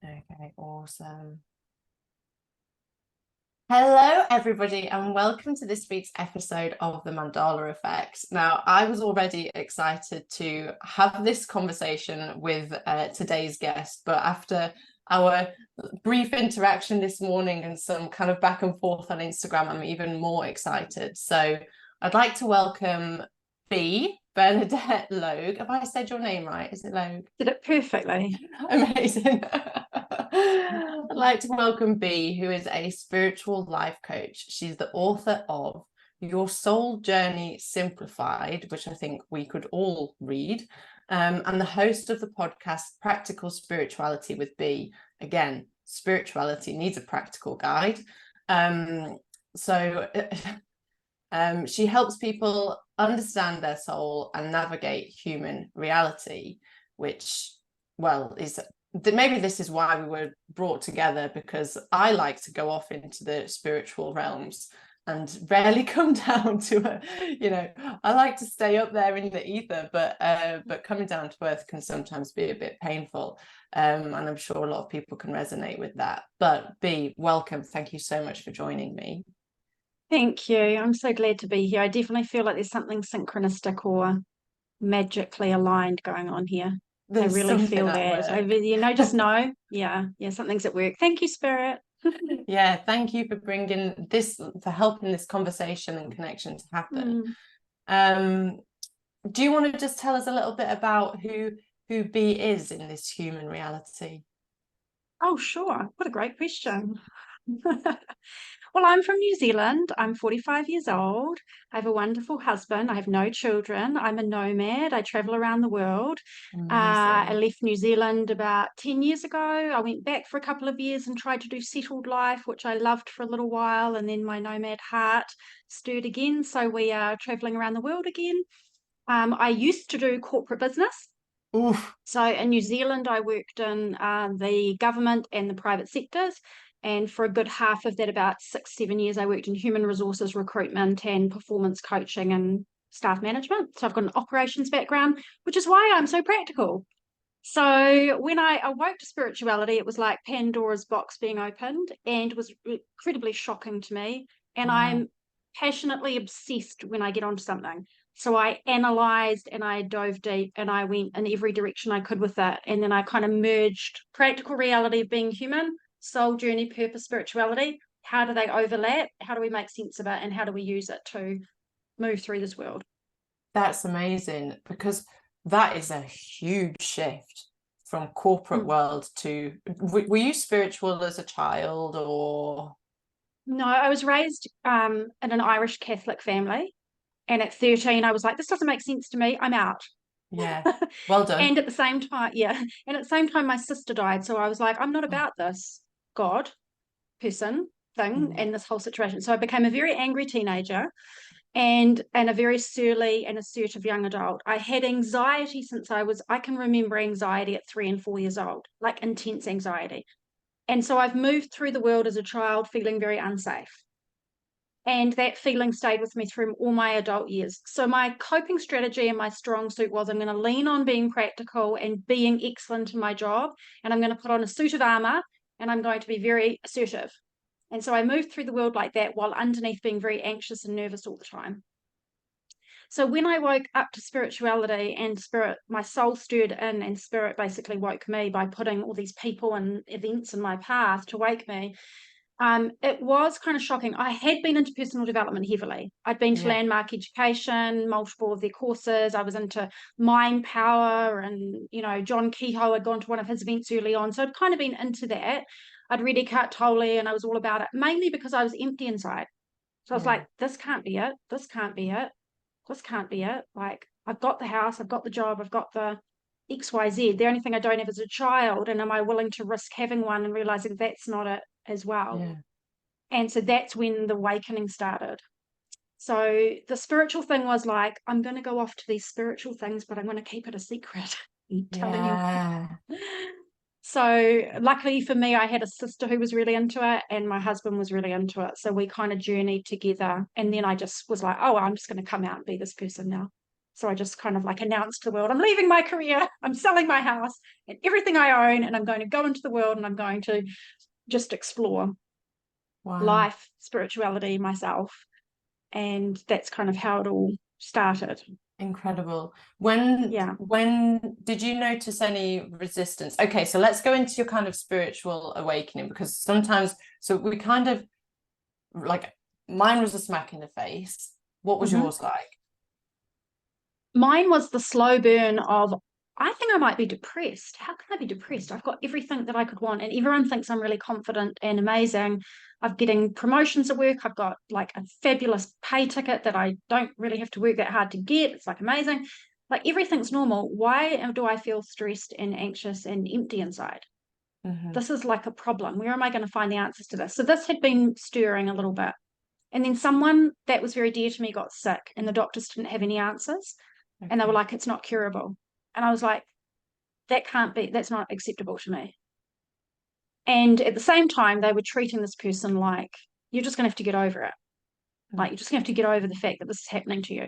Okay, awesome. Hello, everybody, and welcome to this week's episode of the Mandala Effect. Now, I was already excited to have this conversation with today's guest, but after our brief interaction this morning and some kind of back and forth on Instagram, I'm even more excited. So I'd like to welcome Bernadette Logue. Have I said your name right? Is it Logue? Did it perfectly. Amazing. I'd like to welcome B, who is a spiritual life coach. She's the author of Your Soul Journey Simplified, which I think we could all read, and the host of the podcast Practical Spirituality with B. Again, spirituality needs a practical guide. She helps people understand their soul and navigate human reality, which, well, is maybe this is why we were brought together, because I like to go off into the spiritual realms and rarely come down to I like to stay up there in the ether, but coming down to earth can sometimes be a bit painful, and I'm sure a lot of people can resonate with that. But B, welcome. Thank you so much for joining me. Thank you. I'm so glad to be here. I definitely feel like there's something synchronistic or magically aligned going on here. I really feel that. Just know. Yeah, something's at work. Thank you, Spirit. Yeah, thank you for bringing this, for helping this conversation and connection to happen. Do you want to just tell us a little bit about who B is in this human reality? Oh, sure. What a great question. Well, I'm from New Zealand. I'm 45 years old. I have a wonderful husband. I have no children. I'm a nomad. I travel around the world. I left New Zealand about 10 years ago. I went back for a couple of years and tried to do settled life, which I loved for a little while. And then my nomad heart stirred again. So we are traveling around the world again. I used to do corporate business. Oof. So in New Zealand, I worked in the government and the private sectors. And for a good half of that, about 6-7 years, I worked in human resources recruitment and performance coaching and staff management. So I've got an operations background, which is why I'm so practical. So when I awoke to spirituality, it was like Pandora's box being opened, and it was incredibly shocking to me. And I'm passionately obsessed when I get onto something. So I analyzed and I dove deep and I went in every direction I could with it. And then I kind of merged practical reality of being human, soul journey, purpose, spirituality. How do they overlap? How do we make sense of it? And how do we use it to move through this world? That's amazing, because that is a huge shift from corporate world to, were you spiritual as a child or? No, I was raised in an Irish Catholic family. And at 13, I was like, this doesn't make sense to me. I'm out. Yeah, well done. And at the same time, my sister died. So I was like, I'm not about this God, person, thing, and this whole situation. So I became a very angry teenager and a very surly and assertive young adult. I had anxiety since I can remember anxiety at 3 and 4 years old, like intense anxiety. And so I've moved through the world as a child feeling very unsafe. And that feeling stayed with me through all my adult years. So my coping strategy and my strong suit was I'm going to lean on being practical and being excellent in my job. And I'm going to put on a suit of armor and I'm going to be very assertive. And so I moved through the world like that while underneath being very anxious and nervous all the time. So when I woke up to spirituality and spirit, my soul stirred in, and spirit basically woke me by putting all these people and events in my path to wake me. It was kind of shocking. I had been into personal development heavily. I'd been to Landmark Education, multiple of their courses. I was into mind power, and John Kehoe had gone to one of his events early on. So I'd kind of been into that. I'd read Eckhart Tolle and I was all about it, mainly because I was empty inside. So I was like, this can't be it. This can't be it. This can't be it. Like, I've got the house, I've got the job, I've got the XYZ. The only thing I don't have is a child. And am I willing to risk having one and realizing that's not it as well? Yeah. And so that's when the awakening started. So the spiritual thing was like, I'm going to go off to these spiritual things, but I'm going to keep it a secret. Telling you. So luckily for me, I had a sister who was really into it and my husband was really into it. So we kind of journeyed together. And then I just was like, oh, I'm just going to come out and be this person now. So I just kind of like announced to the world, I'm leaving my career, I'm selling my house and everything I own, and I'm going to go into the world and I'm going to just explore Wow. life, spirituality, myself. And that's kind of how it all started. Incredible. When Yeah. when did you notice any resistance? Okay, so let's go into your kind of spiritual awakening, because sometimes, so we kind of like, mine was a smack in the face. What was Mm-hmm. yours like? Mine was the slow burn of, I think I might be depressed. How can I be depressed? I've got everything that I could want, and everyone thinks I'm really confident and amazing. I'm getting promotions at work. I've got like a fabulous pay ticket that I don't really have to work that hard to get. It's like amazing. Like everything's normal. Why do I feel stressed and anxious and empty inside? Mm-hmm. This is like a problem. Where am I going to find the answers to this? So this had been stirring a little bit. And then someone that was very dear to me got sick, and the doctors didn't have any answers. And they were Okay. like, it's not curable. And I was like, that can't be, that's not acceptable to me. And at the same time, they were treating this person like, you're just going to have to get over it. Like, you're just going to have to get over the fact that this is happening to you.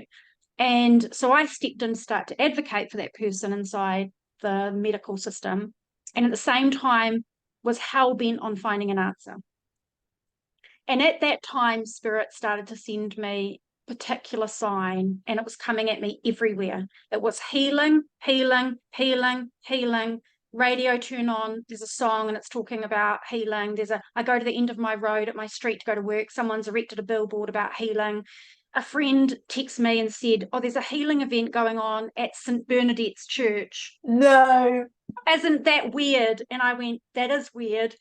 And so I stepped in to start to advocate for that person inside the medical system. And at the same time, was hell bent on finding an answer. And at that time, Spirit started to send me particular sign, and it was coming at me everywhere. It was healing, healing, healing, healing. Radio turn on, there's a song and it's talking about healing. I go to the end of my road at my street to go to work. Someone's erected a billboard about healing. A friend texted me and said, oh, there's a healing event going on at St. Bernadette's church. No. Isn't that weird? And I went, that is weird.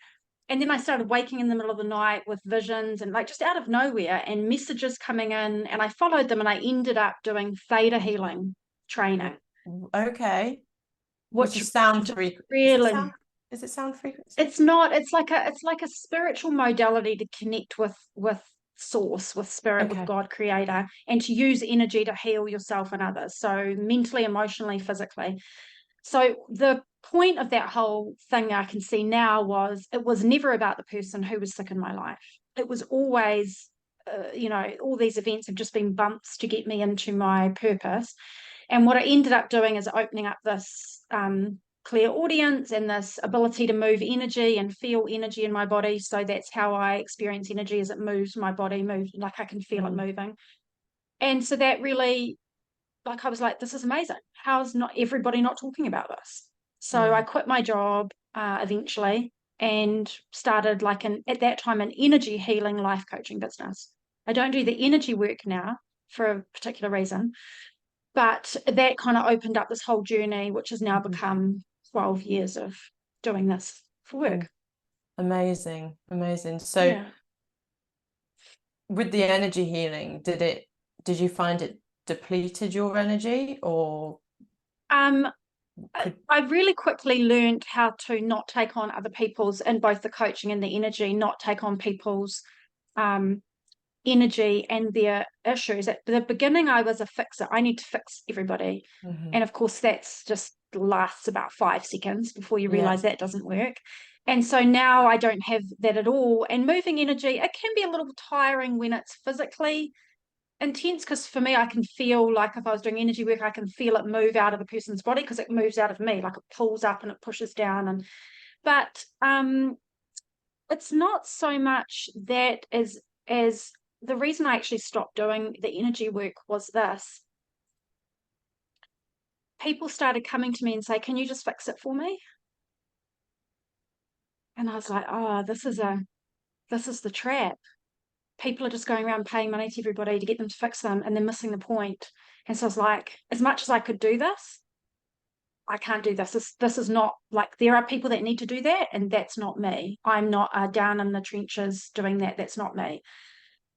And then I started waking in the middle of the night with visions and like just out of nowhere and messages coming in, and I followed them, and I ended up doing theta healing training, Okay. Which which is sound just frequency. really, Is it sound frequency? it's not, it's like a spiritual modality to connect with source, with spirit, with Okay. God creator, and to use energy to heal yourself and others. So mentally, emotionally, physically. So the point of that whole thing I can see now was, it was never about the person who was sick in my life. It was always, all these events have just been bumps to get me into my purpose. And what I ended up doing is opening up this clear audience and this ability to move energy and feel energy in my body. So that's how I experience energy, as it moves my body, like I can feel it moving. And so that really, like, I was like, this is amazing. How's not everybody not talking about this? So Yeah. I quit my job eventually and started at that time an energy healing life coaching business. I don't do the energy work now for a particular reason, but that kind of opened up this whole journey, which has now become 12 years of doing this for work. Amazing. Amazing. So Yeah. with the energy healing, did you find it depleted your energy, or Um, could I really quickly learned how to not take on other people's, in both the coaching and the energy, not take on people's um, energy and their issues. At the beginning, I was a fixer. I need to fix everybody. Mhm. And of course, that's just lasts about 5 seconds before you Yeah. realize that doesn't work. And so now I don't have that at all. And moving energy, it can be a little tiring when it's physically intense, because for me, I can feel like if I was doing energy work, I can feel it move out of the person's body, because it moves out of me, like it pulls up and it pushes down. And but it's not so much that as the reason I actually stopped doing the energy work was this. People started coming to me and say, can you just fix it for me? And I was like, oh, this is the trap. People are just going around paying money to everybody to get them to fix them, and they're missing the point. And so I was like, as much as I could do this, I can't do this. This is not, like, there are people that need to do that, and that's not me. I'm not down in the trenches doing that. That's not me.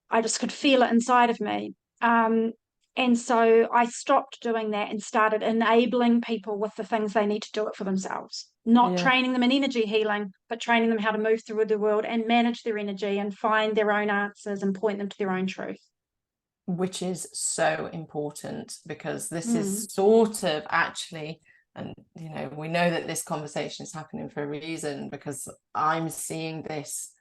I just could feel it inside of me. And so I stopped doing that and started enabling people with the things they need to do it for themselves. Not Yeah. training them in energy healing, but training them how to move through the world and manage their energy and find their own answers and point them to their own truth. Which is so important, because this is Mm. sort of actually, and we know that this conversation is happening for a reason, because I'm seeing this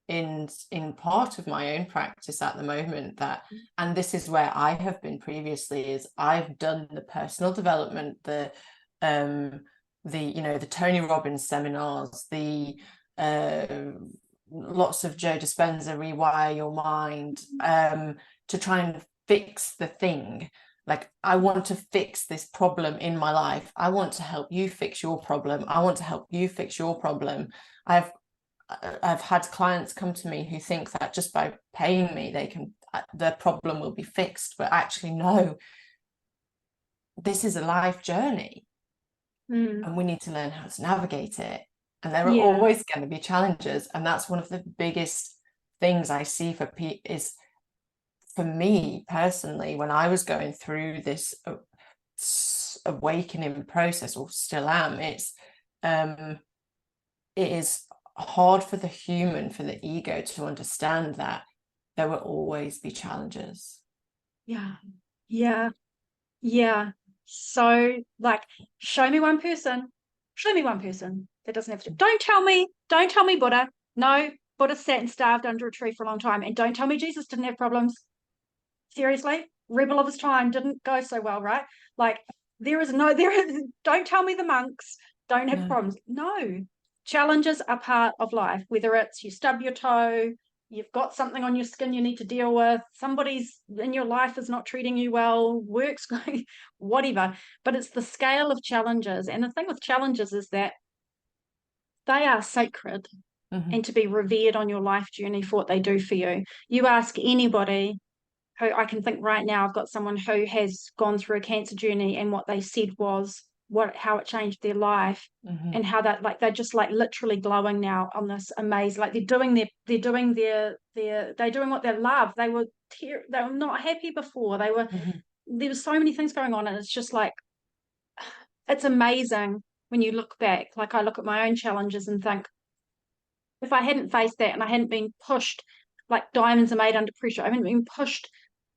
in part of my own practice at the moment, that, and this is where I have been previously, is I've done the personal development, the the Tony Robbins seminars, the lots of Joe Dispenza, Rewire Your Mind, to try and fix the thing. Like, I want to fix this problem in my life. I want to help you fix your problem. I want to help you fix your problem. I've had clients come to me who think that just by paying me, their problem will be fixed. But actually, no, this is a life journey, and we need to learn how to navigate it. And there are always going to be challenges. And that's one of the biggest things I see for people is, for me personally, when I was going through this awakening process, or still am, it is hard for the human, for the ego, to understand that there will always be challenges. Yeah. So, like, show me one person that doesn't have to. Don't tell me Buddha. No, Buddha sat and starved under a tree for a long time. And don't tell me Jesus didn't have problems. Seriously, rebel of his time, didn't go so well, right? Like, don't tell me the monks don't have problems. No, challenges are part of life, whether it's you stub your toe, you've got something on your skin you need to deal with, somebody's in your life is not treating you well, work's going, whatever. But it's the scale of challenges. And the thing with challenges is that they are sacred and to be revered on your life journey for what they do for you. You ask anybody who, I can think right now, I've got someone who has gone through a cancer journey, and what they said was how it changed their life, and how that, like, they're just like literally glowing now on this amazing, like they're doing what they love. They were not happy before. There was so many things going on, and it's just like, it's amazing when you look back. Like, I look at my own challenges and think, if I hadn't faced that and I hadn't been pushed, like diamonds are made under pressure, I haven't been pushed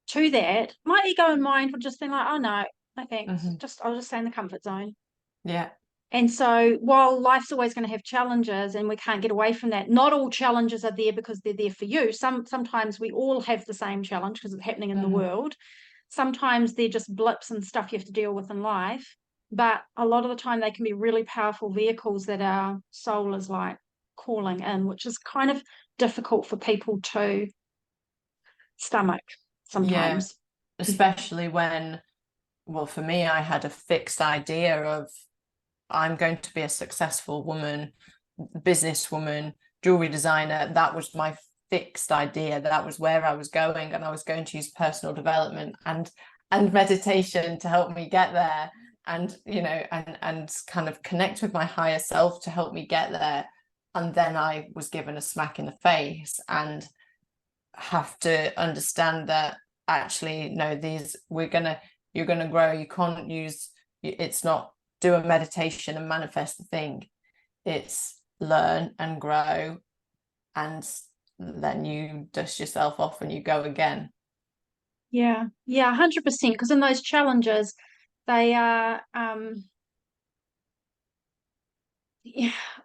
to that, my ego and mind would just be like, oh no thanks, I'll just stay in the comfort zone. And so, while life's always going to have challenges and we can't get away from that, not all challenges are there because they're there for you. Sometimes we all have the same challenge because it's happening in the world. Sometimes they're just blips and stuff you have to deal with in life, but a lot of the time they can be really powerful vehicles that our soul is like calling in, which is kind of difficult for people to stomach sometimes. Especially when, well, for me, I had a fixed idea of, I'm going to be a successful woman, businesswoman, jewelry designer. That was my fixed idea. That was where I was going, and I was going to use personal development and meditation to help me get there, and and kind of connect with my higher self to help me get there. And then I was given a smack in the face and have to understand that actually, no, you're gonna grow. You can't use, it's not do a meditation and manifest the thing. It's learn and grow, and then you dust yourself off and you go again. 100%. Because in those challenges, they are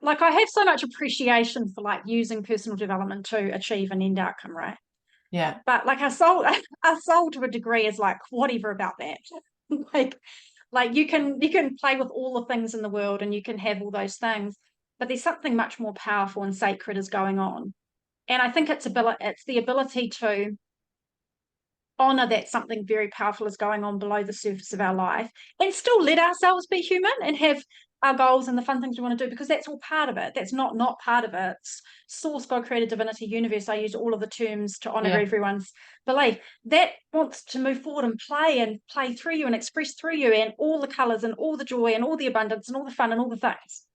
like, I have so much appreciation for like using personal development to achieve an end outcome, right? But like, our soul to a degree is like, whatever about that. like you can play with all the things in the world and you can have all those things, but there's something much more powerful and sacred is going on. And I think it's the ability to honor that something very powerful is going on below the surface of our life, and still let ourselves be human and have our goals and the fun things we want to do, because that's all part of it. That's not part of it. It's source, God, creator, divinity, universe. I use all of the terms to honor everyone's belief that wants to move forward and play through you and express through you, and all the colors and all the joy and all the abundance and all the fun and all the things.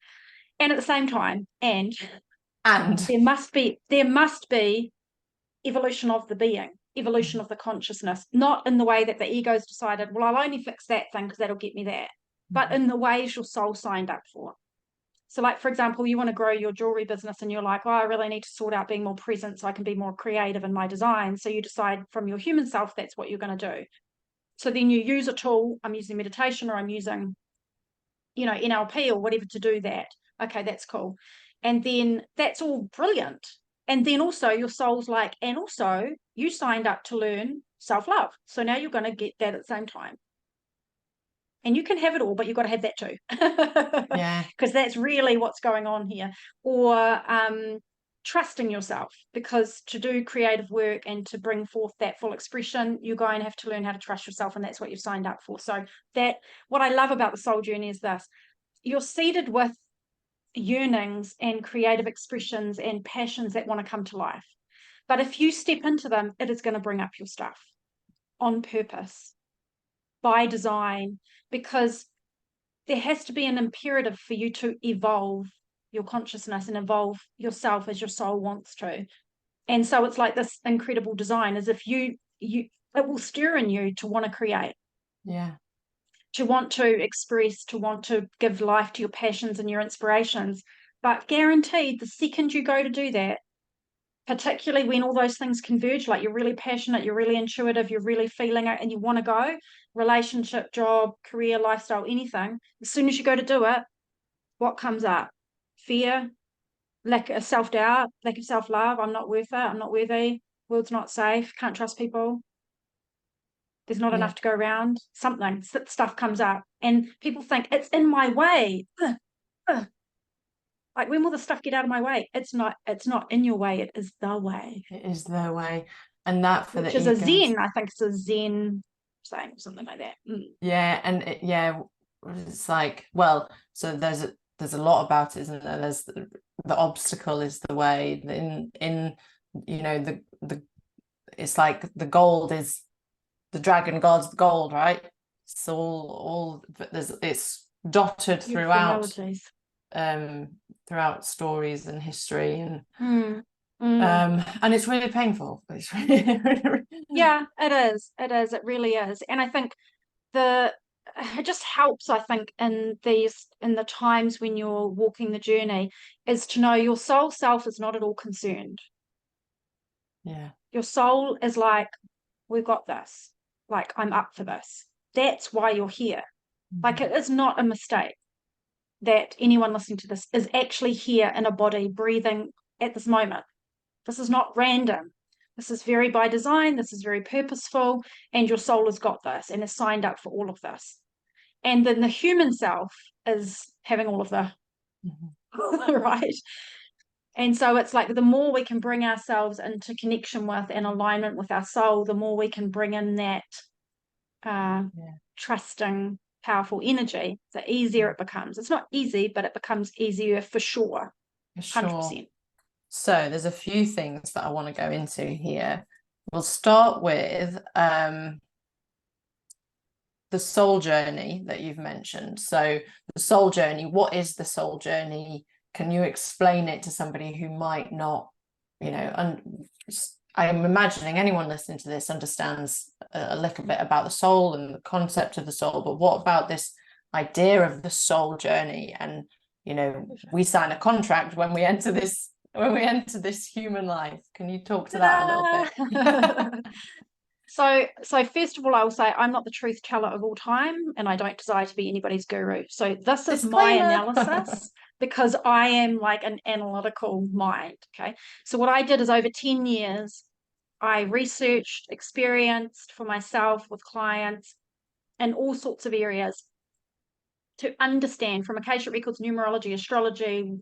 And at the same time, and there must be evolution of the being, evolution of the consciousness, not in the way that the ego's decided, well, I'll only fix that thing because that'll get me there, but in the ways your soul signed up for. So, like, for example, you want to grow your jewelry business and you're like, oh, I really need to sort out being more present so I can be more creative in my design. So you decide from your human self that's what you're going to do. So then you use a tool. I'm using meditation, or I'm using, NLP or whatever to do that. Okay, that's cool. And then that's all brilliant. And then also your soul's like, and also you signed up to learn self-love. So now you're going to get that at the same time. And you can have it all, but you've got to have that too. Yeah. Because that's really what's going on here. Or trusting yourself, because to do creative work and to bring forth that full expression, you're going to have to learn how to trust yourself, and that's what you've signed up for. So that, what I love about the soul journey is this: you're seated with yearnings and creative expressions and passions that want to come to life. But if you step into them, it is going to bring up your stuff on purpose, by design, because there has to be an imperative for you to evolve your consciousness and evolve yourself as your soul wants to. And so it's like this incredible design, as if you it will stir in you to want to create, Yeah. to want to express, to want to give life to your passions and your inspirations. But guaranteed, the second you go to do that, particularly when all those things converge, like you're really passionate, you're really intuitive, you're really feeling it, and you want to go, relationship, job, career, lifestyle, anything, as soon as you go to do it, what comes up? Fear, lack of self-doubt, lack of self-love. I'm not worth it, I'm not worthy, world's not safe, can't trust people, there's not enough to go around. Something, stuff comes up, and people think it's in my way. Like, when will the stuff get out of my way? It's not in your way, it is the way. It is the way. And that for Which the is a ego. Zen, I think it's a Zen saying, something like that. Yeah, and it's like, well, so there's a lot about it, isn't there? There's the obstacle is the way. In you know, the it's like the gold is the dragon god's the gold, right? So all it's dotted throughout throughout stories and history, and and it's really painful. It's really Yeah, it really is. And I think it just helps, I think, in the times when you're walking the journey, is to know your soul self is not at all concerned. yeah. Your soul is like, we've got this, like, I'm up for this. That's why you're here. Like, it is not a mistake that anyone listening to this is actually here in a body, breathing at this moment. This is not random. This is very by design. This is very purposeful. And your soul has got this and is signed up for all of this. And then the human self is having all of the right. And so it's like, the more we can bring ourselves into connection with and alignment with our soul, the more we can bring in that trusting, powerful energy, the easier it becomes. It's not easy, but it becomes easier for sure. 100%. So there's a few things that I want to go into here. We'll start with the soul journey that you've mentioned. So the soul journey, what is the soul journey? Can you explain it to somebody who might not, I'm imagining anyone listening to this understands a little bit about the soul and the concept of the soul, but what about this idea of the soul journey? And, we sign a contract when we enter this human life. Can you talk to that a little bit? So first of all, I will say I'm not the truth teller of all time, and I don't desire to be anybody's guru. So this is my analysis, because I am like an analytical mind. Okay. So what I did is, over 10 years, I researched, experienced for myself with clients in all sorts of areas to understand, from Akashic records, numerology, astrology,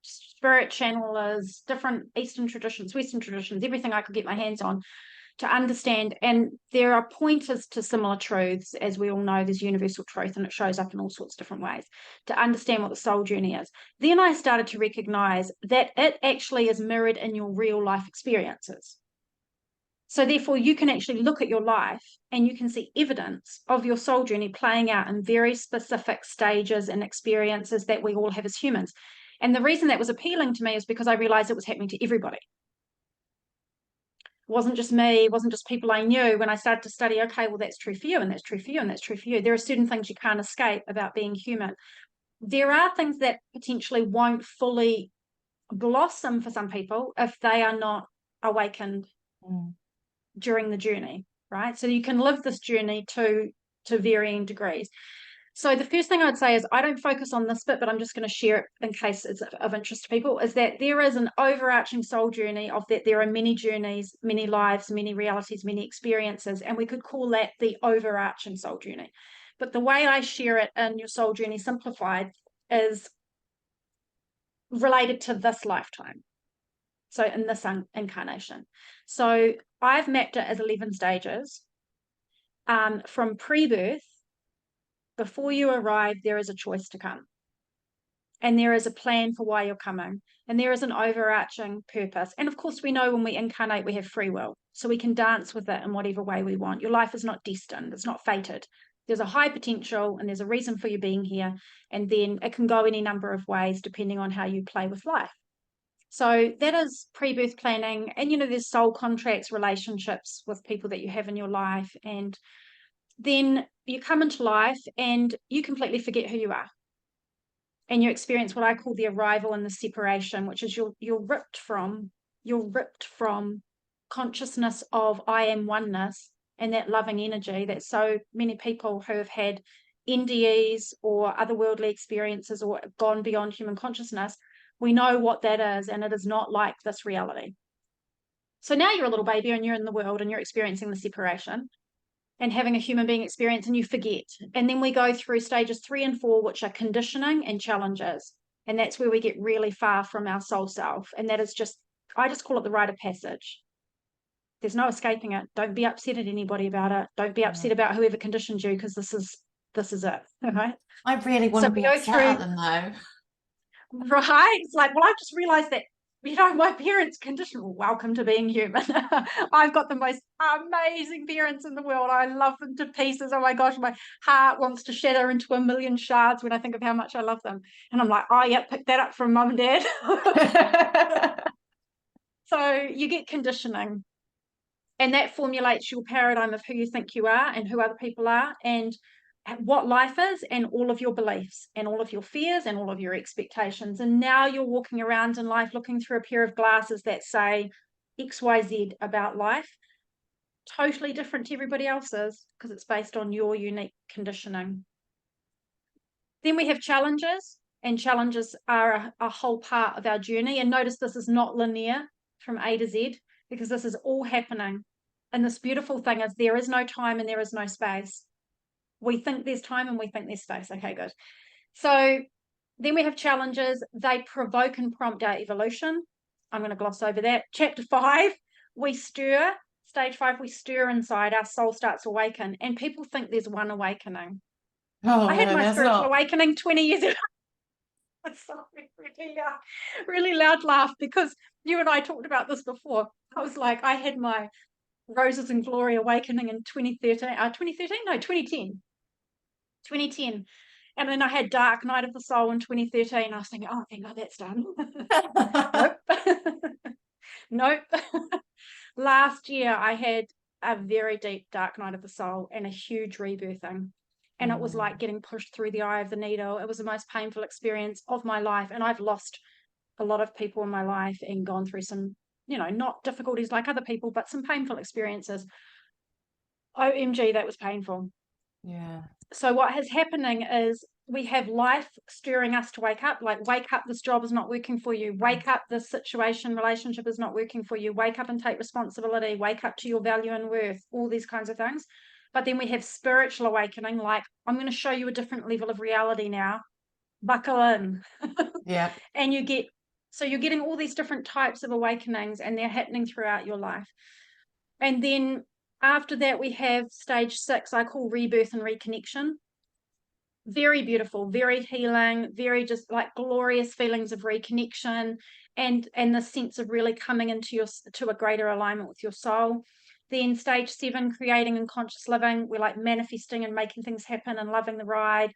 spirit channelers, different Eastern traditions, Western traditions, everything I could get my hands on, to understand. And there are pointers to similar truths. As we all know, there's universal truth, and it shows up in all sorts of different ways, to understand what the soul journey is. Then I started to recognize that it actually is mirrored in your real life experiences. So therefore, you can actually look at your life and you can see evidence of your soul journey playing out in very specific stages and experiences that we all have as humans. And the reason that was appealing to me is because I realized it was happening to everybody. It wasn't just me, it wasn't just people I knew. When I started to study, okay, well, that's true for you, and that's true for you, and that's true for you. There are certain things you can't escape about being human. There are things that potentially won't fully blossom for some people if they are not awakened during the journey, right? So you can live this journey to varying degrees. So the first thing I'd say is I don't focus on this bit, but I'm just going to share it in case it's of interest to people, is that there is an overarching soul journey of that there are many journeys, many lives, many realities, many experiences, and we could call that the overarching soul journey. But the way I share it in Your Soul Journey Simplified is related to this lifetime. So in this incarnation. So I've mapped it as 11 stages. From pre-birth, before you arrive, there is a choice to come. And there is a plan for why you're coming. And there is an overarching purpose. And of course, we know when we incarnate, we have free will. So we can dance with it in whatever way we want. Your life is not destined. It's not fated. There's a high potential and there's a reason for you being here. And then it can go any number of ways depending on how you play with life. So that is pre-birth planning. And, there's soul contracts, relationships with people that you have in your life. And then you come into life and you completely forget who you are. And you experience what I call the arrival and the separation, which is you're ripped from consciousness of I am oneness and that loving energy that so many people who have had NDEs or otherworldly experiences or gone beyond human consciousness, we know what that is, and it is not like this reality. So now you're a little baby and you're in the world and you're experiencing the separation and having a human being experience, and you forget. And then we go through stages 3 and 4, which are conditioning and challenges. And that's where we get really far from our soul self. And that is I just call it the rite of passage. There's no escaping it. Don't be upset at anybody about it. Don't be upset about whoever conditioned you, because this is it. Okay. I really want to be upset at them though. Right. It's like, well, I've just realized that, my parents conditioned, welcome to being human. I've got the most amazing parents in the world. I love them to pieces. Oh my gosh, my heart wants to shatter into a million shards when I think of how much I love them. And I'm like, oh yeah, pick that up from mum and dad. So you get conditioning, and that formulates your paradigm of who you think you are and who other people are, and what life is, and all of your beliefs and all of your fears and all of your expectations. And now you're walking around in life looking through a pair of glasses that say XYZ about life, totally different to everybody else's, because it's based on your unique conditioning. Then we have challenges, and challenges are a whole part of our journey. And notice this is not linear from A to Z, because this is all happening. And this beautiful thing is there is no time and there is no space. We think there's time and we think there's space. Okay, good. So then we have challenges. They provoke and prompt our evolution. I'm going to gloss over that. Chapter 5, we stir. Stage 5, we stir inside. Our soul starts to awaken. And people think there's one awakening. I had my spiritual awakening 20 years ago. It's sorry, really loud laugh, because you and I talked about this before. I was like, I had my Roses and Glory awakening in 2010. And then I had Dark Night of the Soul in 2013. I was thinking, oh, thank God that's done. Nope. Last year I had a very deep Dark Night of the Soul and a huge rebirthing. And it was like getting pushed through the eye of the needle. It was the most painful experience of my life. And I've lost a lot of people in my life and gone through some, not difficulties like other people, but some painful experiences. OMG, that was painful. Yeah. So what is happening is we have life stirring us to wake up, like wake up, this job is not working for you. Wake up, this situation, relationship is not working for you. Wake up and take responsibility. Wake up to your value and worth, all these kinds of things. But then we have spiritual awakening, like I'm going to show you a different level of reality now. Buckle in. Yeah. And you're getting all these different types of awakenings, and they're happening throughout your life. And then after that, we have stage 6, I call rebirth and reconnection. Very beautiful, very healing, very just like glorious feelings of reconnection, and the sense of really coming into to a greater alignment with your soul. Then stage 7, creating and conscious living. We're like manifesting and making things happen and loving the ride.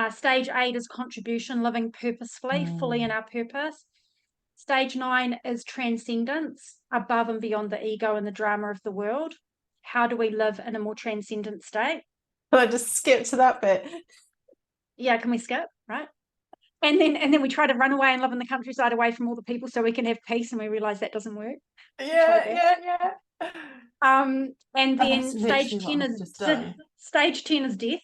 Stage 8 is contribution, living purposefully, fully in our purpose. Stage 9 is transcendence, above and beyond the ego and the drama of the world. How do we live in a more transcendent state? Well, I just skipped to that bit. Yeah, can we skip? Right. And then we try to run away and live in the countryside away from all the people so we can have peace, and we realize that doesn't work. Yeah. And then stage 10 is death,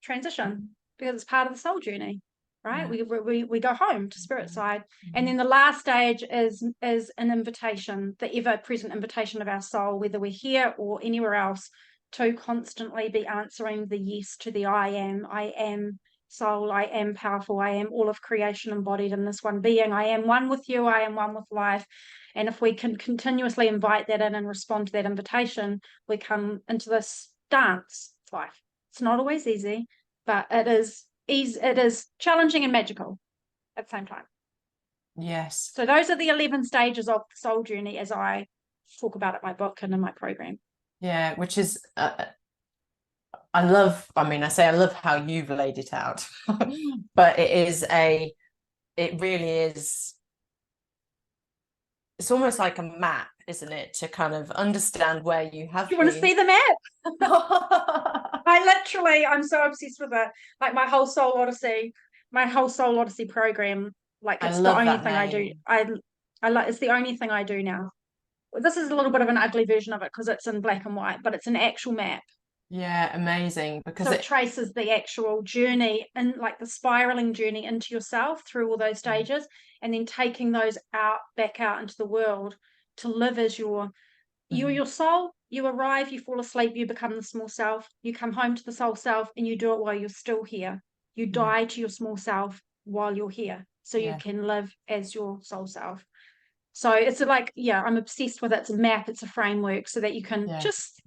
transition. because it's part of the soul journey, right? Yeah. We go home to spirit side. And then the last stage is an invitation, the ever-present invitation of our soul, whether we're here or anywhere else, to constantly be answering the yes to the I am soul, I am powerful, I am all of creation embodied in this one being, I am one with you, I am one with life. And if we can continuously invite that in and respond to that invitation, we come into this dance of life. It's not always easy, but it is challenging and magical at the same time. Yes. So those are the 11 stages of the soul journey as I talk about it in my book and in my program. Yeah, which is I love how you've laid it out. But it really is, it's almost like a map, isn't it, to kind of understand where you have You want to been. see the map? I'm so obsessed with it. Like my whole soul odyssey program, like I it's the love only that thing I do. name. I like, it's the only thing I do now. This is a little bit of an ugly version of it because it's in black and white, but it's an actual map. Yeah, amazing, because So it traces the actual journey and like the spiraling journey into yourself through all those stages, and then taking those back out into the world to live as you're your soul. You arrive, you fall asleep, you become the small self, you come home to the soul self, and you do it while you're still here. You die to your small self while you're here, so you can live as your soul self. So it's like, I'm obsessed with it. It's a map, it's a framework, so that you can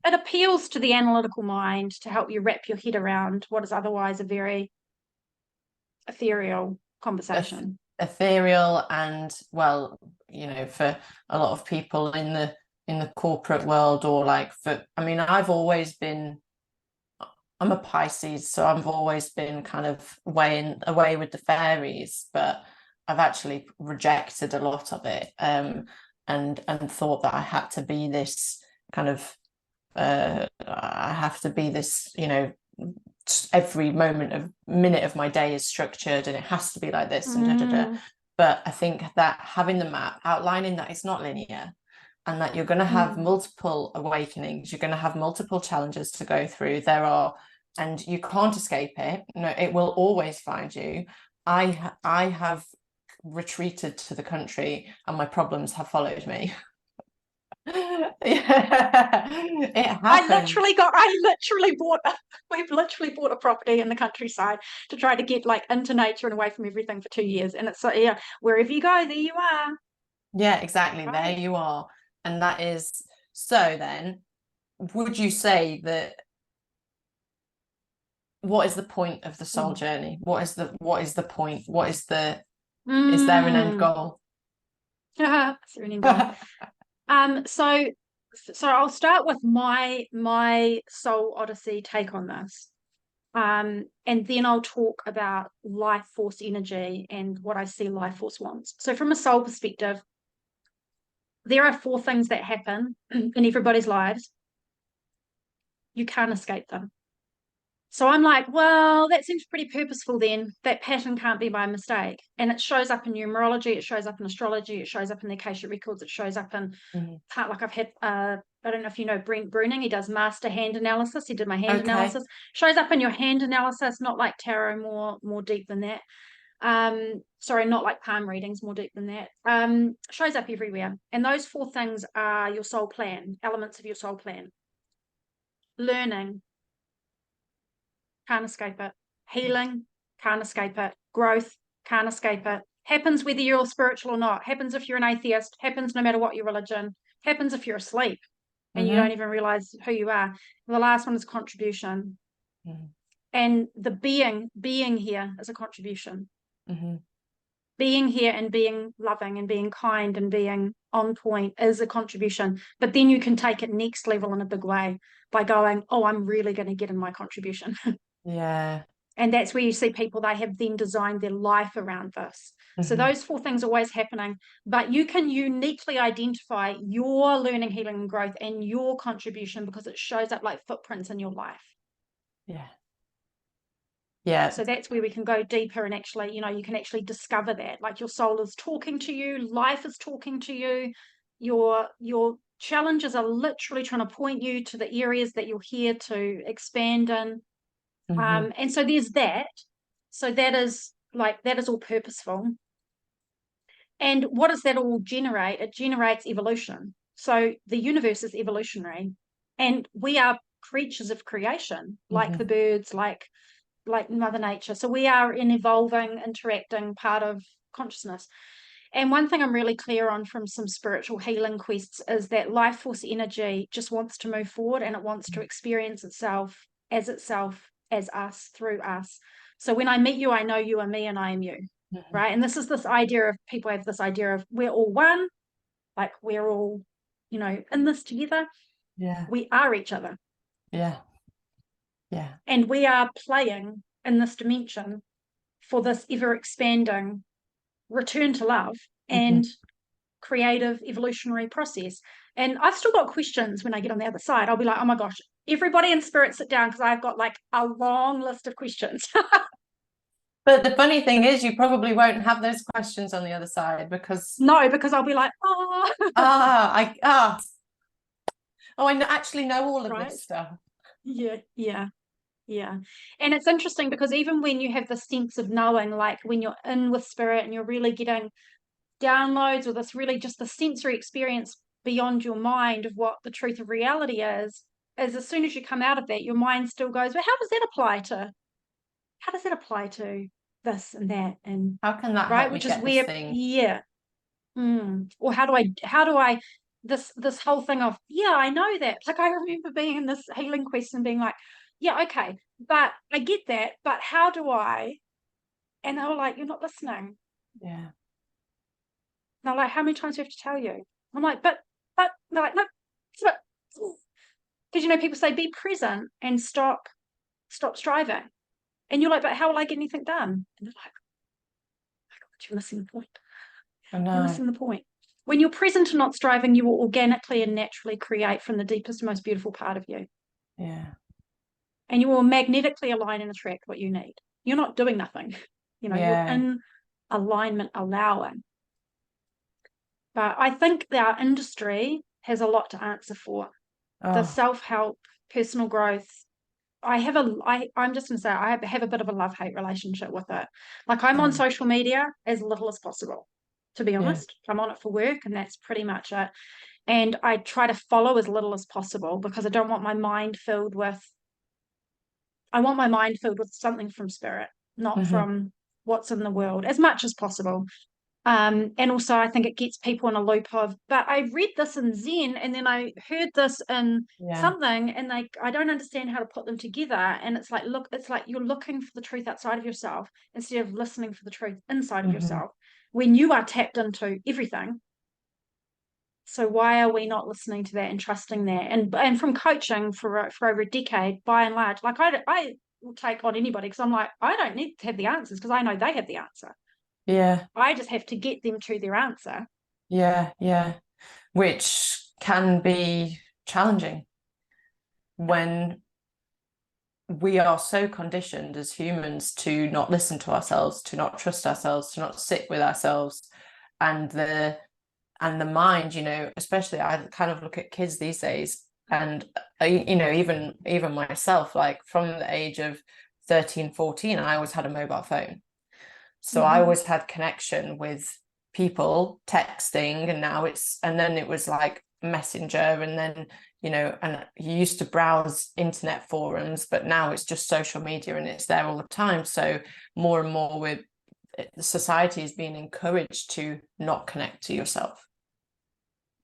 it appeals to the analytical mind to help you wrap your head around what is otherwise a very ethereal conversation. Ethereal, and well, for a lot of people in the corporate world, or like I'm a Pisces, so I've always been kind of away with the fairies, but I've actually rejected a lot of it, and thought that I had to be this kind of I have to be this, every minute of my day is structured and it has to be like this and da, da, da. But I think that having the map outlining that it's not linear, and that you're going to have multiple awakenings, you're going to have multiple challenges to go through, and you can't escape it. No, it will always find you. I have retreated to the country and my problems have followed me. Yeah, it happened. We've literally bought a property in the countryside to try to get like into nature and away from everything for 2 years. And it's wherever you go, there you are. Yeah, exactly. Right. There you are. And that is, so then, would you say that, what is the point of the soul journey? What is the point? Is there an end goal? That's an end goal. So I'll start with my soul odyssey take on this. And then I'll talk about life force energy and what I see life force wants. So from a soul perspective, there are 4 things that happen in everybody's lives. You can't escape them. So I'm like, well, that seems pretty purposeful then. That pattern can't be by mistake. And it shows up in numerology, it shows up in astrology, it shows up in the Akashic records, it shows up in like I've had I don't know if you know Brent Bruning, he does master hand analysis. He did my hand analysis. Shows up in your hand analysis, not like tarot, more deep than that. Sorry, not like palm readings, more deep than that. Shows up everywhere. And those 4 things are your soul plan, elements of your soul plan. Learning, can't escape it. Healing, can't escape it. Growth, can't escape it. Happens whether you're spiritual or not. Happens if you're an atheist. Happens no matter what your religion. Happens if you're asleep and you don't even realize who you are. And the last one is contribution. And the being here is a contribution. Being here and being loving and being kind and being on point is a contribution. But then you can take it next level in a big way by going, oh, I'm really going to get in my contribution. Yeah. And that's where you see people, they have then designed their life around this. So those 4 things are always happening, but you can uniquely identify your learning, healing, and growth and your contribution because it shows up like footprints in your life. Yeah. So that's where we can go deeper and actually, you can actually discover that. Like your soul is talking to you, life is talking to you, your challenges are literally trying to point you to the areas that you're here to expand in. And so there's that. So that is all purposeful. And what does that all generate? It generates evolution. So the universe is evolutionary, and we are creatures of creation, like the birds, like Mother Nature. So we are an evolving, interacting part of consciousness. And one thing I'm really clear on from some spiritual healing quests is that life force energy just wants to move forward, and it wants to experience itself, as us, through us. So when I meet you, I know you are me and I am you. Right. And this idea of, people have this idea of we're all one, like we're all, in this together. Yeah. We are each other. Yeah. Yeah. And we are playing in this dimension for this ever expanding return to love and creative evolutionary process. And I've still got questions when I get on the other side. I'll be like, oh my gosh, everybody in spirit sit down, because I've got like a long list of questions. But the funny thing is, you probably won't have those questions on the other side, because because I'll be like, oh, I actually know all of right? this stuff. Yeah. And it's interesting because even when you have the sense of knowing, like when you're in with spirit and you're really getting downloads, or this really just the sensory experience beyond your mind of what the truth of reality is as soon as you come out of that, your mind still goes, well, how does that apply to this and that? And How can that right, help me which is get this where, thing? yeah. Or how do I this whole thing of, yeah, I know that. Like, I remember being in this healing quest and being like, yeah, okay, but I get that, but how do I? And they were like, you're not listening. Yeah. And they're like, how many times do I have to tell you? I'm like, but they're like, no, because people say be present and stop striving. And you're like, but how will I get anything done? And they're like, oh my God, you're missing the point. I know. You're missing the point. When you're present and not striving, you will organically and naturally create from the deepest, most beautiful part of you. Yeah. And you will magnetically align and attract what you need. You're not doing nothing. You're in alignment, allowing. But I think that our industry has a lot to answer for. The self-help, personal growth. I'm just going to say, I have a bit of a love-hate relationship with it. Like, I'm on social media as little as possible, to be honest. I'm on it for work, and that's pretty much it. And I try to follow as little as possible, because I don't want my mind filled with, something from spirit, not from what's in the world, as much as possible. And also, I think it gets people in a loop of, but I read this in Zen, and then I heard this in something, and I don't understand how to put them together. And it's like, it's like you're looking for the truth outside of yourself instead of listening for the truth inside of yourself, when you are tapped into everything. So why are we not listening to that and trusting that? And from coaching for over a decade, by and large, like I will take on anybody, because I'm like, I don't need to have the answers, because I know they have the answer. Yeah. I just have to get them to their answer. Yeah. Which can be challenging when we are so conditioned as humans to not listen to ourselves, to not trust ourselves, to not sit with ourselves. And the mind, especially I kind of look at kids these days, and even myself, like from the age of 13, 14, I always had a mobile phone. So I always had connection with people, texting, and then it was like Messenger, and then and you used to browse internet forums, but now it's just social media, and it's there all the time. So more and more, with the society is being encouraged to not connect to yourself.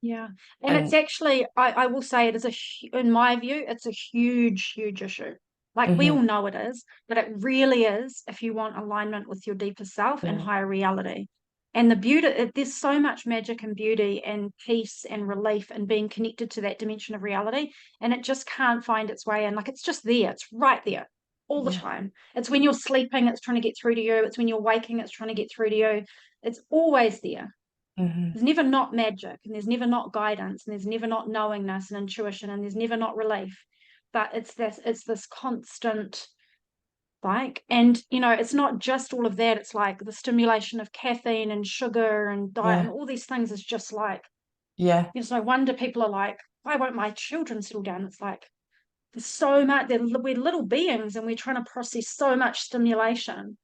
Yeah. And it's actually, I will say, it is in my view, it's a huge issue. Like, we all know it is, but it really is, if you want alignment with your deeper self and higher reality. And the beauty, there's so much magic and beauty and peace and relief and being connected to that dimension of reality. And it just can't find its way in. Like, it's just there. It's right there all the time. It's when you're sleeping, it's trying to get through to you. It's when you're waking, it's trying to get through to you. It's always there. There's never not magic, and there's never not guidance, and there's never not knowingness and intuition, and there's never not relief. But it's this constant, like, and it's not just all of that. It's like the stimulation of caffeine and sugar and diet and all these things is just like, it's no wonder people are like, why won't my children settle down? It's like, there's so much, we're little beings, and we're trying to process so much stimulation.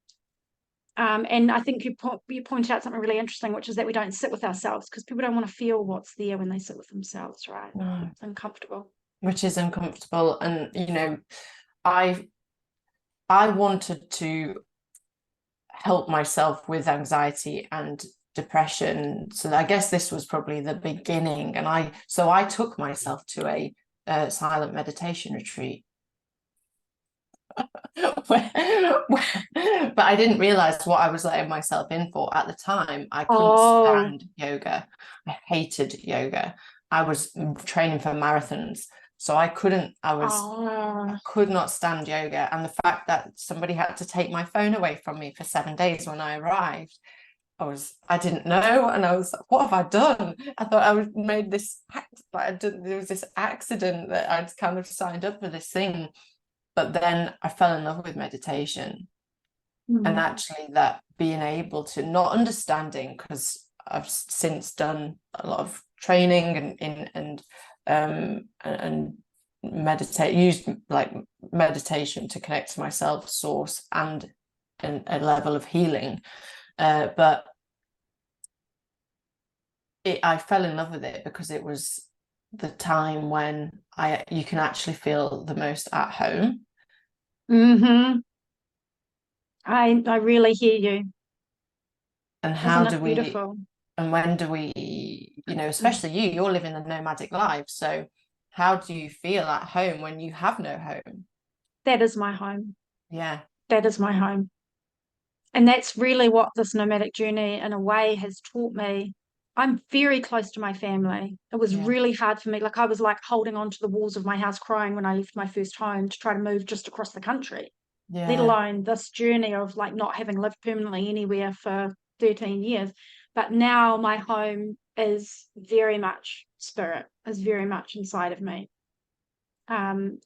And I think you pointed out something really interesting, which is that we don't sit with ourselves because people don't want to feel what's there when they sit with themselves, right? No. It's uncomfortable. Which is uncomfortable. And, I wanted to help myself with anxiety and depression. So I guess this was probably the beginning. And I took myself to a silent meditation retreat. But I didn't realize what I was letting myself in for at the time. I couldn't stand yoga. I hated yoga. I was training for marathons, so I could not stand yoga. And the fact that somebody had to take my phone away from me for 7 days when I arrived, I didn't know, and I was like, what have I done? I thought I made this act, but there was this accident that I'd kind of signed up for this thing. But then I fell in love with meditation, and actually that being able to, not understanding, because I've since done a lot of training and used like meditation to connect to my self source and a level of healing. But I fell in love with it because it was the time when you can actually feel the most at home. I really hear you. And how Isn't do it we, beautiful? and when do we, especially you're living a nomadic life. So how do you feel at home when you have no home? That is my home. Yeah. That is my home. And that's really what this nomadic journey, in a way, has taught me. I'm very close to my family. It was Yeah. really hard for me. Like I was like holding on to the walls of my house crying when I left my first home to try to move just across the country, let Yeah. alone this journey of like not having lived permanently anywhere for 13 years. But now my home is very much spirit, is very much inside of me. And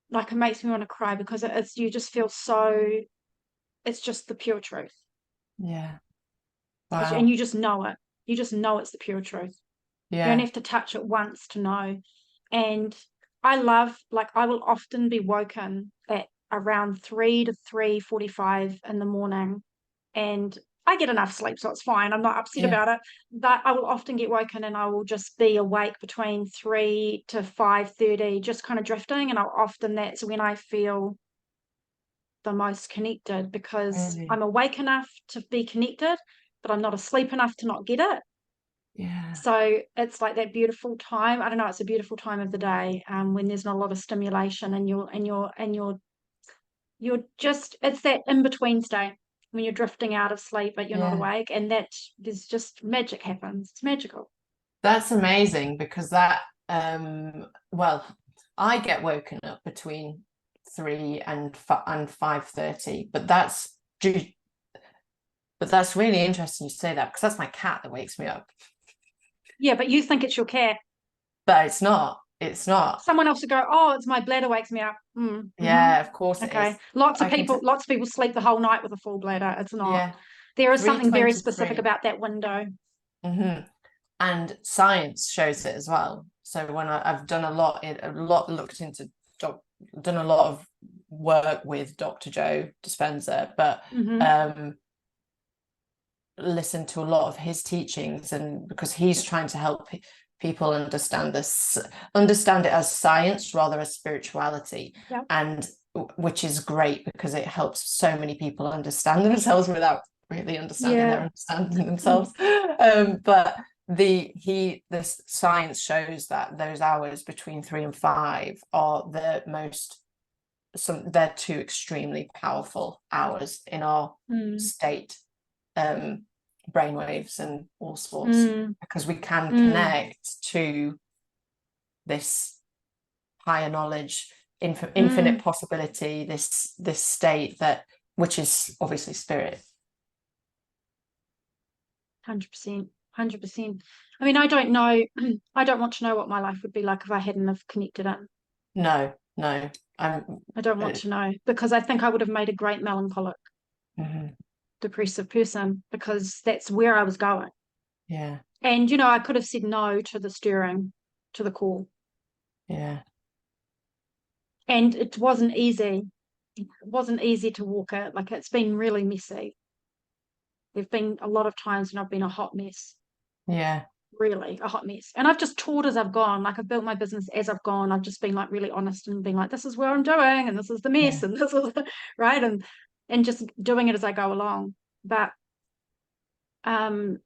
like it makes me want to cry because you just feel so, it's just the pure truth. Yeah. And Wow. you just know it. You just know it's the pure truth. You don't Yeah. have to touch it once to know. And I love, like, I will often be woken at around 3 to 3:45 in the morning, and I get enough sleep, so it's fine. I'm not upset Yeah. about it. But I will often get woken and I will just be awake between 3 to 5:30, just kind of drifting. And that's when I feel the most connected, because Really. I'm awake enough to be connected, but I'm not asleep enough to not get it. Yeah. So it's like that beautiful time. I don't know. It's a beautiful time of the day, when there's not a lot of stimulation, and you're just, it's that in between state when you're drifting out of sleep but you're not Yeah. awake, and that there's just magic happens. It's magical. That's amazing, because well, I get woken up between 3 and 5:30, but that's really interesting you say that, because that's my cat that wakes me up. Yeah, but you think it's your cat. But it's not. Someone else would go, oh, it's my bladder wakes me up. Yeah, of course it is. Okay. Lots of I can people, tell. lots of people sleep the whole night with a full bladder. It's not. Yeah, There is something very specific 3:23. about that window. And science shows it as well. So when I've done a lot looked into done a lot of work with Dr. Joe Dispenza, but listened to a lot of his teachings, and because he's trying to help people understand it as science rather as spirituality. Yeah. And which is great, because it helps so many people understand themselves without really understanding their understanding themselves. But the science shows that those hours between 3 and 5 are they're two extremely powerful hours in our state, brainwaves and all sorts, because we can connect to this higher knowledge, infinite possibility, this state which is obviously spirit. 100%. 100%. I mean, I don't know. I don't want to know what my life would be like if I hadn't have connected it. No. I don't want to know, because I think I would have made a great melancholic, depressive person, because that's where I was going. Yeah. And, I could have said no to the stirring, to the call. Yeah. And it wasn't easy. it wasn't easy to walk it. Like, it's been really messy. There've been a lot of times when I've been a hot mess. Yeah. Really a hot mess. And I've just taught as I've gone. Like, I've built my business as I've gone. I've just been like really honest and being like, this is where I'm doing, and this is the mess, Yeah. and this is right, and just doing it as I go along. But we're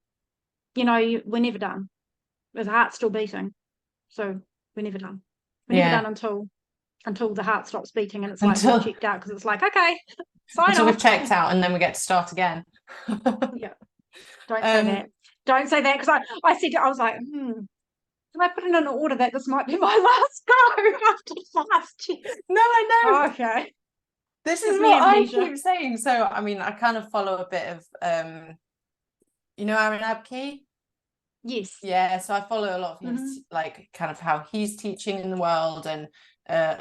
never done. The heart's still beating, so we're never done. We're never Yeah. done until the heart stops beating, and it's like we've Until checked out, because it's like, okay, sign until we've off. checked out, and then we get to start again. Yeah, don't say Um, that. Don't say that, because I said, I was like, can I put in an order that this might be my last go after last year? no, I know. Okay. This Gives is me what I amnesia. keep saying. So, I mean, I kind of follow a bit of, Aaron Abkey. Yes. Yeah, so I follow a lot of his, Mm-hmm. like, kind of how he's teaching in the world, and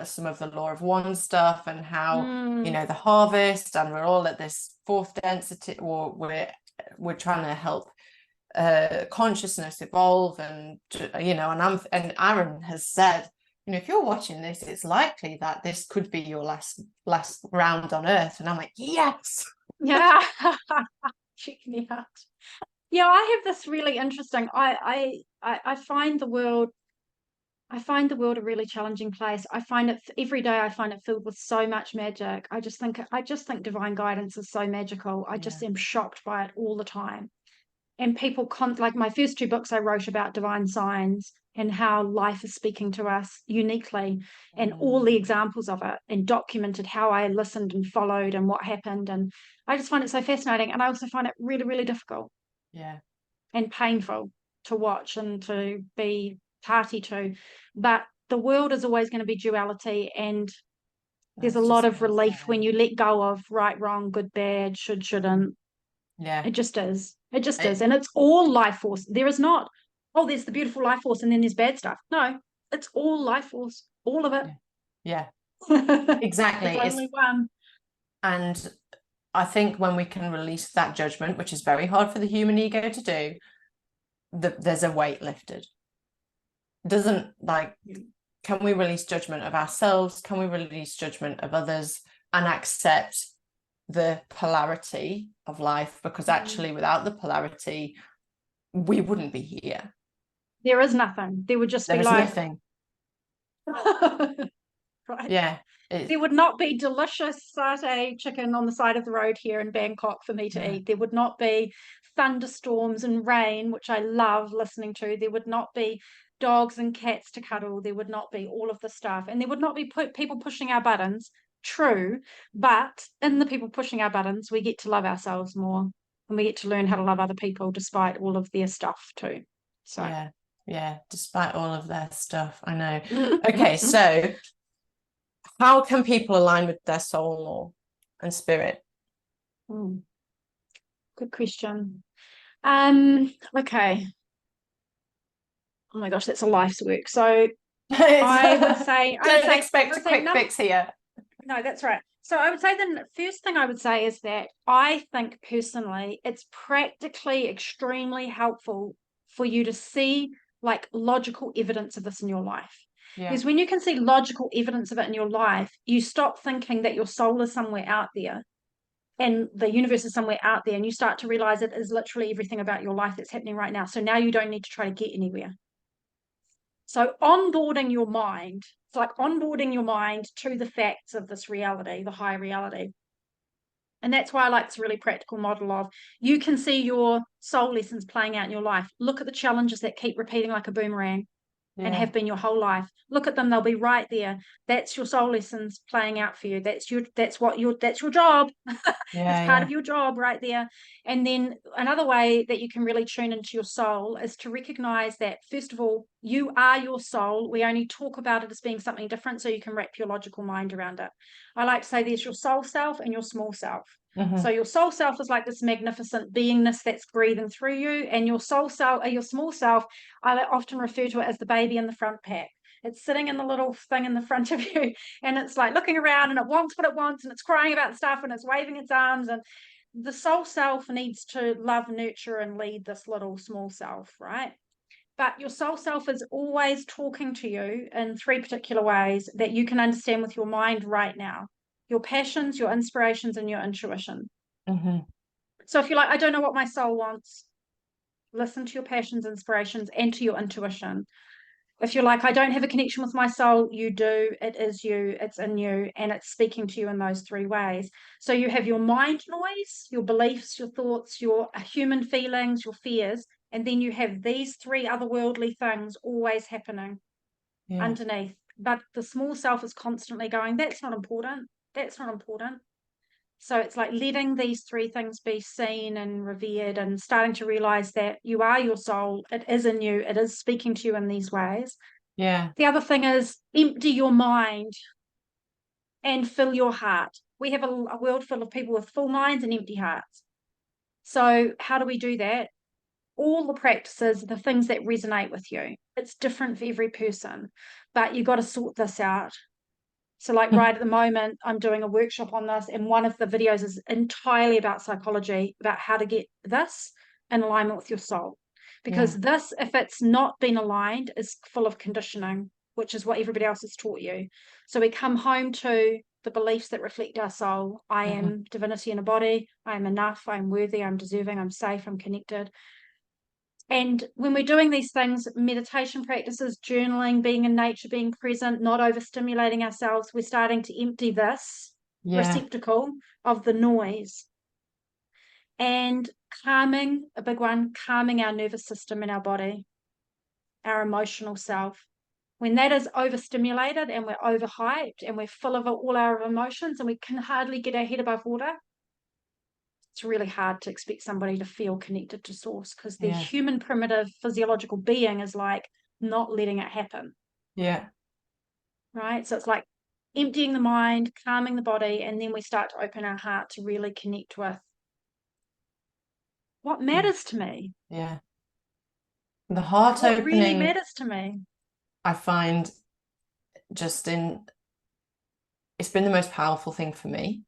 some of the law of one stuff, and how, the harvest, and we're all at this fourth density, or we're trying to help consciousness evolve, and and Aaron has said, if you're watching this, it's likely that this could be your last round on Earth, and I'm like, yes. Yeah. Check me out. Yeah, I have this really interesting. I find the world. I find the world a really challenging place. I find it every day. I find it filled with so much magic. I just think divine guidance is so magical. I Yeah. just am shocked by it all the time. And people like my first two books I wrote about divine signs and how life is speaking to us uniquely, and all the examples of it, and documented how I listened and followed and what happened. And I just find it so fascinating. And I also find it really, really difficult Yeah. and painful to watch and to be party to. But the world is always going to be duality, and there's a That's lot just of what I'm relief when saying. you let go of right, wrong, good, bad, should, shouldn't. Yeah. It just is. It just is. It, And it's all life force. There is not, oh, there's the beautiful life force and then there's bad stuff. No, it's all life force, all of it. yeah, There's exactly. only one. And I think when we can release that judgment, which is very hard for the human ego to do, there's a weight lifted. Doesn't, like, can we release judgment of ourselves? Can we release judgment of others, and accept the polarity of life? Because actually, without the polarity, we wouldn't be here. There is nothing. There would just There be is like, nothing. right. Yeah. There would not be delicious satay chicken on the side of the road here in Bangkok for me to Yeah. eat. There would not be thunderstorms and rain, which I love listening to. There would not be dogs and cats to cuddle. There would not be all of the stuff. And there would not be people pushing our buttons. True. But in the people pushing our buttons, we get to love ourselves more, and we get to learn how to love other people despite all of their stuff too. So. Yeah. Yeah. Despite all of their stuff. I know. Okay. So, how can people align with their soul more and spirit? Good question. Okay. Oh my gosh, that's a life's work. So I would say, Don't expect a quick fix here. no, that's right. So I would say the first thing I would say is that I think personally it's practically extremely helpful for you to see like logical evidence of this in your life. Yeah. Because when you can see logical evidence of it in your life, you stop thinking that your soul is somewhere out there and the universe is somewhere out there, and you start to realize it is literally everything about your life that's happening right now. So now you don't need to try to get anywhere. So onboarding your mind, it's like onboarding your mind to the facts of this reality, the higher reality. And that's why I like this really practical model of you can see your soul lessons playing out in your life. Look at the challenges that keep repeating like a boomerang and have been your whole life. Look at them, they'll be right there. That's your soul lessons playing out for you. That's your job. It's part of your job right there. And then another way that you can really tune into your soul is to recognize that, first of all, you are your soul. We only talk about it as being something different so you can wrap your logical mind around it. I like to say there's your soul self and your small self. So your soul self is like this magnificent beingness that's breathing through you, and your soul self, your small self, I often refer to it as the baby in the front pack. It's sitting in the little thing in the front of you, and it's like looking around, and it wants what it wants, and it's crying about stuff, and it's waving its arms. And the soul self needs to love, nurture, and lead this little small self, right? But your soul self is always talking to you in three particular ways that you can understand with your mind right now. your passions, your inspirations, and your intuition. Mm-hmm. So if you're like, I don't know what my soul wants, listen to your passions, inspirations, and to your intuition. If you're like, I don't have a connection with my soul, you do. It is you, it's in you, and it's speaking to you in those three ways. So you have your mind noise, your beliefs, your thoughts, your human feelings, your fears, and then you have these three otherworldly things always happening underneath. But the small self is constantly going, that's not important. That's not important. So it's like letting these three things be seen and revered and starting to realize that you are your soul. It is in you. It is speaking to you in these ways. Yeah. The other thing is empty your mind and fill your heart. We have a world full of people with full minds and empty hearts. So how do we do that? All the practices, the things that resonate with you. It's different for every person, but you got to sort this out. So like right at the moment, I'm doing a workshop on this, and one of the videos is entirely about psychology, about how to get this in alignment with your soul. Because this, if it's not been aligned, is full of conditioning, which is what everybody else has taught you. So we come home to the beliefs that reflect our soul. I am divinity in a body. I am enough. I'm worthy. I'm deserving. I'm safe. I'm connected. And when we're doing these things, meditation practices, journaling, being in nature, being present, not overstimulating ourselves, we're starting to empty this receptacle of the noise. And calming, a big one, calming our nervous system in our body, our emotional self. When that is overstimulated and we're overhyped and we're full of all our emotions and we can hardly get our head above water, it's really hard to expect somebody to feel connected to source, because the human primitive physiological being is like not letting it happen. Right. So it's like emptying the mind, calming the body, and then we start to open our heart to really connect with what matters to me. The heart what opening really matters to me. I find it's been the most powerful thing for me,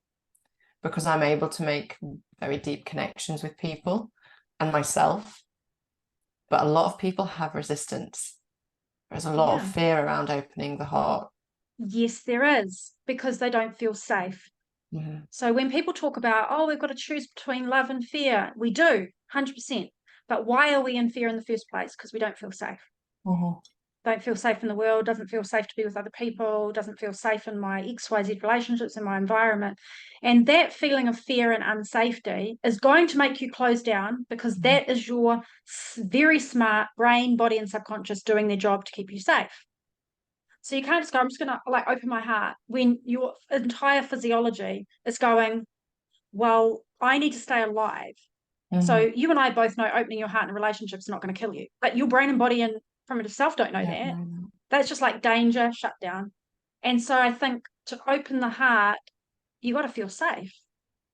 because I'm able to make very deep connections with people and myself. But a lot of people have resistance. There's a lot of fear around opening the heart. Yes, there is, because they don't feel safe. So when people talk about, oh, we've got to choose between love and fear, we do, 100%. But why are we in fear in the first place? Because we don't feel safe. Don't feel safe in the world, doesn't feel safe to be with other people, doesn't feel safe in my XYZ relationships, in my environment. And that feeling of fear and unsafety is going to make you close down, because that is your very smart brain, body, and subconscious doing their job to keep you safe. So you can't just go, I'm just going to like open my heart, when your entire physiology is going, well, I need to stay alive. So you and I both know opening your heart in a relationship is not going to kill you, but your brain and body and primitive self don't know that. That's just like danger, shut down. And so I think to open the heart, you got to feel safe.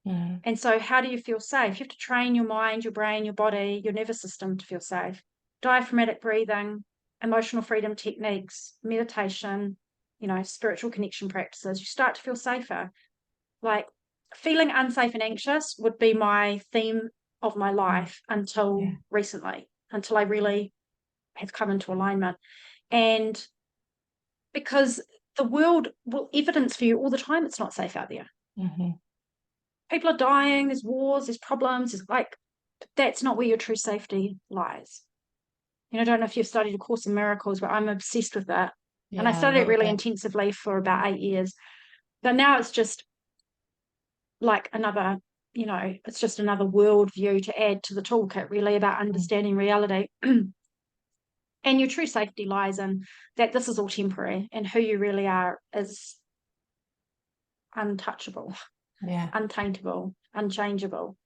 And so how do you feel safe? You have to train your mind, your brain, your body, your nervous system to feel safe. Diaphragmatic breathing, emotional freedom techniques, meditation, spiritual connection practices. You start to feel safer. Like feeling unsafe and anxious would be my theme of my life until recently, until I really have come into alignment. And because the world will evidence for you all the time it's not safe out there. People are dying, there's wars, there's problems, it's like, that's not where your true safety lies. I don't know if you've studied A Course in Miracles, but I'm obsessed with that. And I studied it really intensively for about 8 years. But now it's just like another, it's just another worldview to add to the toolkit, really, about understanding reality. And your true safety lies in that this is all temporary, and who you really are is untouchable, untaintable, unchangeable.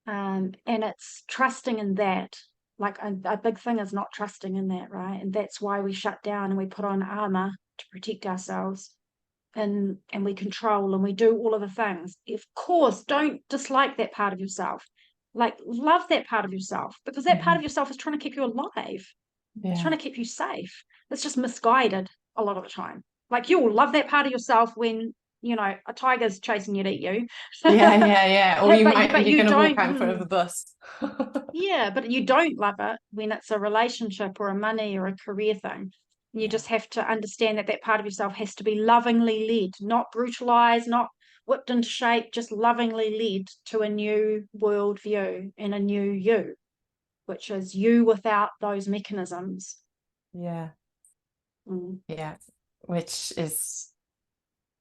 And it's trusting in that. Like a big thing is not trusting in that, right? And that's why we shut down and we put on armor to protect ourselves. And we control and we do all of the things. Of course, don't dislike that part of yourself. Like, love that part of yourself, because that part of yourself is trying to keep you alive. It's trying to keep you safe. It's just misguided a lot of the time. Like, you'll love that part of yourself when, a tiger's chasing you to eat you. Or you're going to walk out in front of the bus. But you don't love it when it's a relationship or a money or a career thing. You just have to understand that part of yourself has to be lovingly led, not brutalized, not whipped into shape, just lovingly led to a new worldview and a new you, which is you without those mechanisms. Yeah. Yeah, which is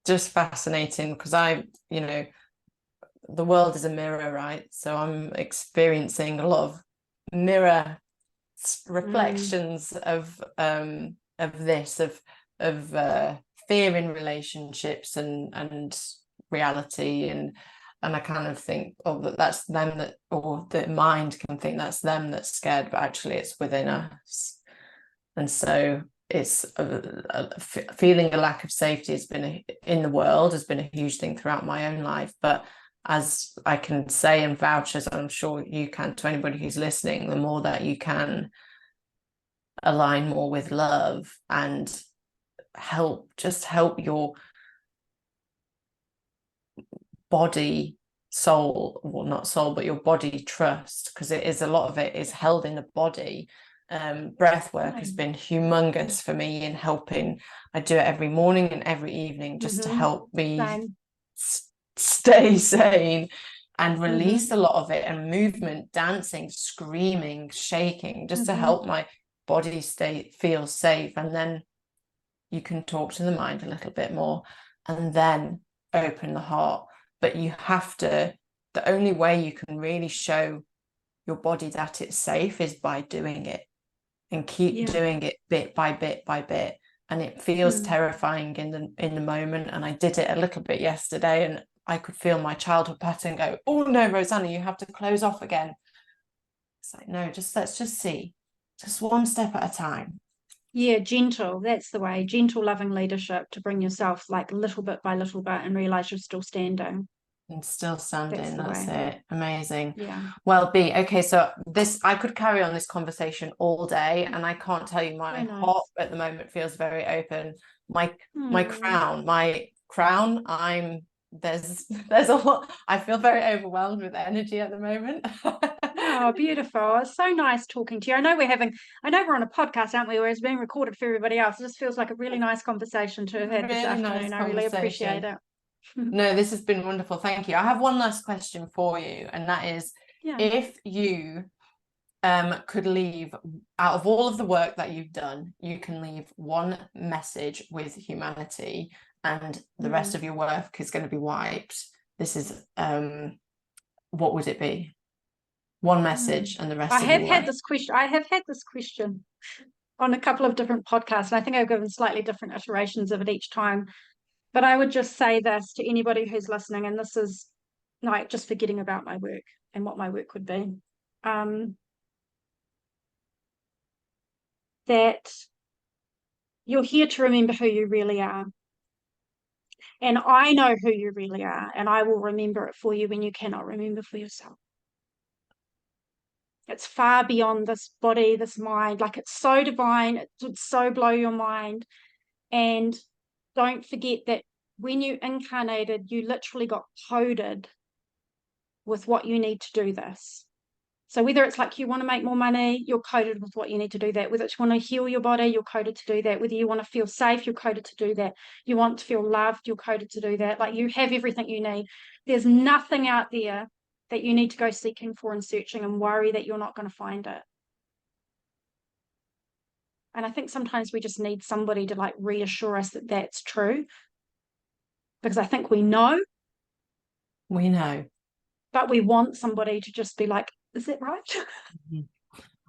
just fascinating because the world is a mirror, right? So I'm experiencing a lot of mirror reflections of this, of fear in relationships and reality, and I kind of think, oh, that's them, that, or the mind can think that's them that's scared, but actually it's within us. And so it's feeling a lack of safety in the world has been a huge thing throughout my own life. But as I can say and vouch, as I'm sure you can to anybody who's listening, the more that you can align more with love and help your body, soul, well, not soul, but your body trust, because it is, a lot of it is held in the body. Breath work has been humongous for me in helping. I do it every morning and every evening just to help me stay sane and release a lot of it, and movement, dancing, screaming, shaking, just to help my body feel safe. And then you can talk to the mind a little bit more and then open the heart. But you have to, the only way you can really show your body that it's safe is by doing it, and keep doing it bit by bit by bit. And it feels terrifying in the moment. And I did it a little bit yesterday, and I could feel my childhood pattern go, oh no, Rosanna, you have to close off again. It's like, no, let's just see, just one step at a time. Yeah, gentle. That's the way. Gentle, loving leadership to bring yourself like little bit by little bit and realize you're still standing. And still standing. That's it. Amazing. Yeah. Well, B, okay, so I could carry on this conversation all day, and I can't tell you, my heart at the moment feels very open. My crown, there's a lot. I feel very overwhelmed with energy at the moment. Oh, beautiful. It's so nice talking to you. I know we're on a podcast, aren't we? Where it's being recorded for everybody else. It just feels like a really nice conversation to have had this afternoon. I really appreciate it. No, this has been wonderful. Thank you. I have one last question for you, and that is, if you could leave, out of all of the work that you've done, you can leave one message with humanity, and the rest of your work is going to be wiped. This is what would it be? One message and the rest I of have your had work. this question. I have had this question on a couple of different podcasts, and I think I've given slightly different iterations of it each time. But I would just say this to anybody who's listening, and this is like just forgetting about my work and what my work would be. That you're here to remember who you really are. And I know who you really are, and I will remember it for you when you cannot remember for yourself. It's far beyond this body, this mind. Like, it's so divine. It would so blow your mind. And don't forget that when you incarnated, you literally got coded with what you need to do this. So whether it's like you want to make more money, you're coded with what you need to do that. Whether it's you want to heal your body, you're coded to do that. Whether you want to feel safe, you're coded to do that. You want to feel loved, you're coded to do that. Like, you have everything you need. There's nothing out there that you need to go seeking for and searching and worry that you're not going to find it. And I think sometimes we just need somebody to like reassure us that that's true, because I think we know, but we want somebody to just be like, is that right?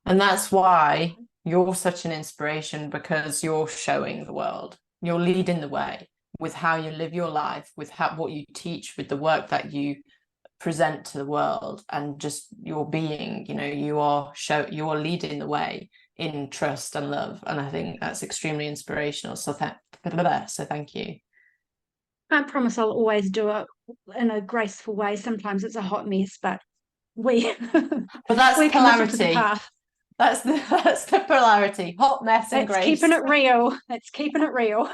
And that's why you're such an inspiration, because you're showing the world, you're leading the way with how you live your life, with what you teach, with the work that you present to the world, and just your being. You are leading the way in trust and love, and I think that's extremely inspirational. So thank you. I promise I'll always do it in a graceful way. Sometimes it's a hot mess, but that's we're polarity. to the path. That's the polarity. Hot mess and grace. Keeping it real. It's keeping it real.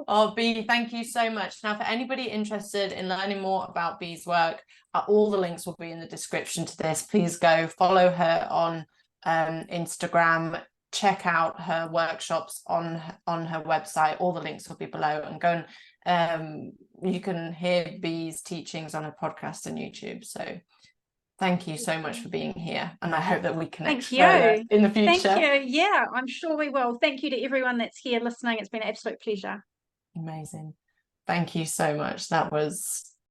Oh, Bea, thank you so much. Now, for anybody interested in learning more about Bea's work, all the links will be in the description to this. Please go follow her on Instagram, check out her workshops on her website. All the links will be below, and go and you can hear Bee's teachings on a podcast and YouTube. So thank you so much for being here, and I hope that we connect further in the future. Thank you. Yeah, I'm sure we will. Thank you to everyone that's here listening. It's been an absolute pleasure. Amazing. Thank you so much. That was